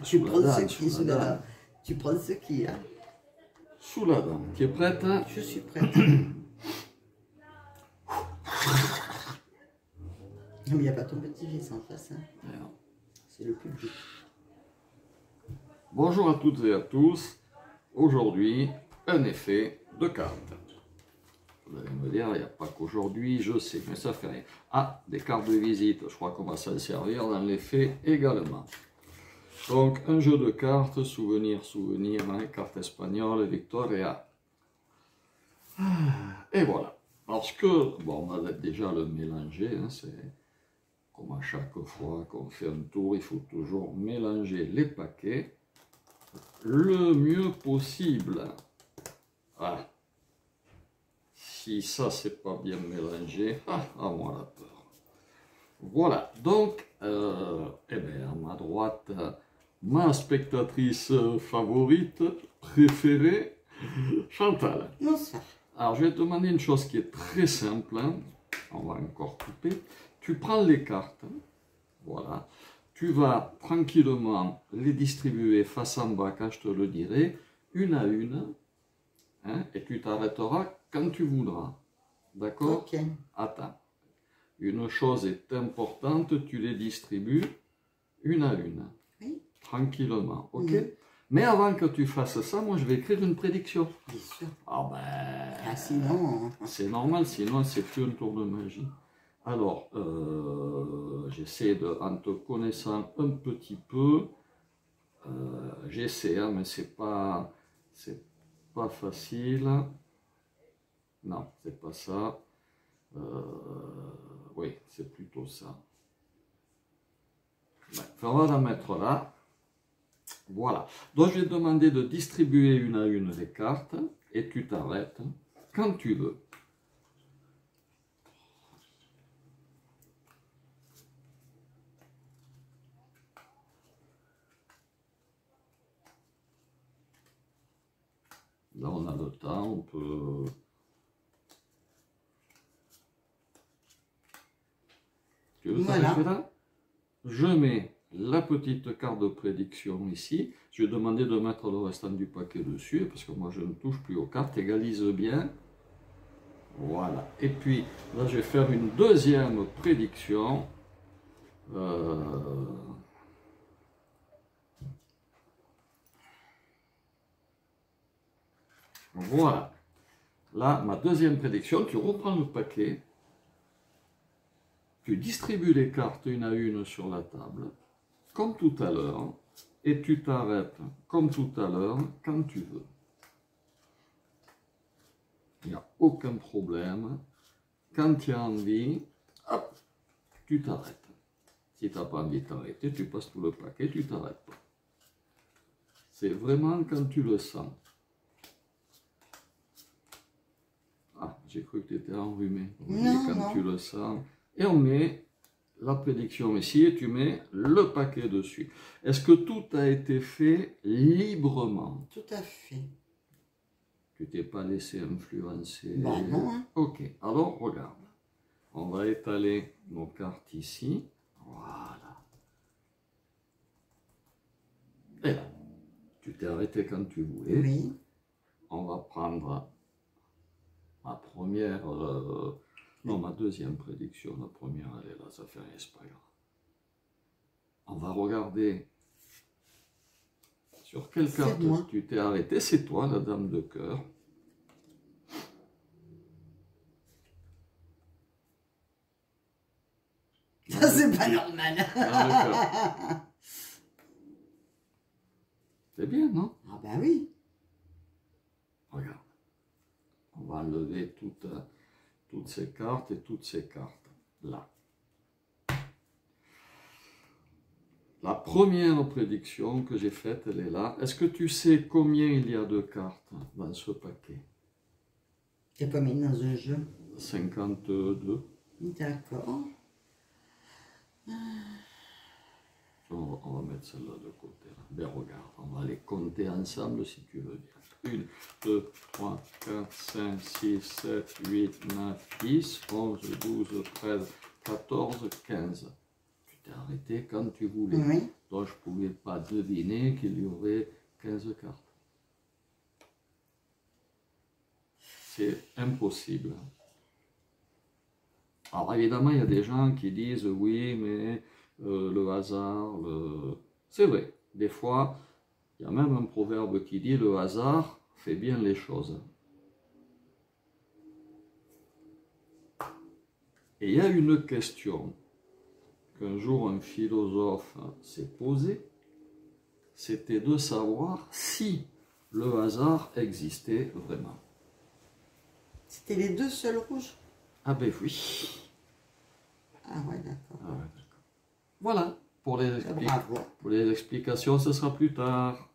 Tu prends ce qui est. Sous la dent. Tu es prête? Je suis prête. Non, mais il n'y a pas ton petit-fils en face. Hein. C'est le public. Bonjour à toutes et à tous. Aujourd'hui, un effet de carte. Vous allez me dire, il n'y a pas qu'aujourd'hui, je sais, mais ça fait rien. Ah, des cartes de visite, je crois qu'on va s'en servir dans l'effet également. Donc, un jeu de cartes, souvenir, hein, carte espagnole, Victoria. Et voilà. Parce que, bon, on va déjà le mélanger, hein, c'est comme à chaque fois qu'on fait un tour, il faut toujours mélanger les paquets le mieux possible. Ah. Si ça, c'est pas bien mélangé, à moi la peur. Voilà, donc, eh bien, à ma droite, ma spectatrice favorite, préférée, Chantal. Bonsoir. Alors, je vais te demander une chose qui est très simple, hein. On va encore couper. Tu prends les cartes, hein. Voilà. Tu vas tranquillement les distribuer face en bas, quand je te le dirai, une à une, hein, et tu t'arrêteras quand tu voudras. D'accord? Ok. Attends. Une chose est importante, tu les distribues une à une. Oui. Tranquillement, ok? Oui. Mais avant que tu fasses ça, moi je vais écrire une prédiction. Bien sûr. Ah ben... Ah, sinon... C'est normal, sinon c'est plus un tour de magie. Alors, j'essaie de, en te connaissant un petit peu, j'essaie, hein, mais c'est pas facile. Non, c'est pas ça. Oui, c'est plutôt ça. Ouais, on va la mettre là. Voilà. Donc, je vais te demander de distribuer une à une les cartes et tu t'arrêtes quand tu veux. Là, on a le temps, on peut... Tu veux t'arrêter là? Je mets la petite carte de prédiction ici. Je vais demander de mettre le restant du paquet dessus, parce que moi, je ne touche plus aux cartes. Égalise bien. Voilà. Et puis, là, je vais faire une deuxième prédiction. Voilà. Là, ma deuxième prédiction, tu reprends le paquet, tu distribues les cartes une à une sur la table, comme tout à l'heure, et tu t'arrêtes, comme tout à l'heure, quand tu veux. Il n'y a aucun problème. Quand tu as envie, hop, tu t'arrêtes. Si tu n'as pas envie de t'arrêter, tu passes tout le paquet, tu t'arrêtes pas. C'est vraiment quand tu le sens. Ah, j'ai cru que tu étais enrhumé. Quand tu le sens. Et on met la prédiction ici et tu mets le paquet dessus. Est-ce que tout a été fait librement? Tout à fait. Tu t'es pas laissé influencer? Bah non. Hein. Ok, alors regarde. On va étaler nos cartes ici. Voilà. Et là, tu t'es arrêté quand tu voulais. Oui. On va prendre ma première... non, ma deuxième prédiction. La première, elle est là, ça fait rien, c'est pas grave. On va regarder sur quelle carte tu t'es arrêté. C'est toi, la dame de cœur. Ça, c'est pas normal. C'est bien, non? Ah ben oui. Regarde. On va enlever toutes ces cartes et toutes ces cartes. Là. La première prédiction que j'ai faite, elle est là. Est-ce que tu sais combien il y a de cartes dans ce paquet? C'est combien dans un jeu? 52. D'accord. On va mettre celle-là de côté. Ben regarde, on va les compter ensemble si tu veux bien. 1, 2, 3, 4, 5, 6, 7, 8, 9, 10, 11, 12, 13, 14, 15. Tu t'es arrêté quand tu voulais. Oui. Donc je ne pouvais pas deviner qu'il y aurait 15 cartes. C'est impossible. Alors évidemment, il y a des gens qui disent oui, mais le hasard, c'est vrai. Des fois, il y a même un proverbe qui dit le hasard fait bien les choses. Et il y a une question qu'un jour un philosophe s'est posée, c'était de savoir si le hasard existait vraiment. C'était les deux seuls rouges? Ah ben oui. Ah ouais, d'accord. Ah ouais, d'accord. Voilà, pour les explications, ce sera plus tard.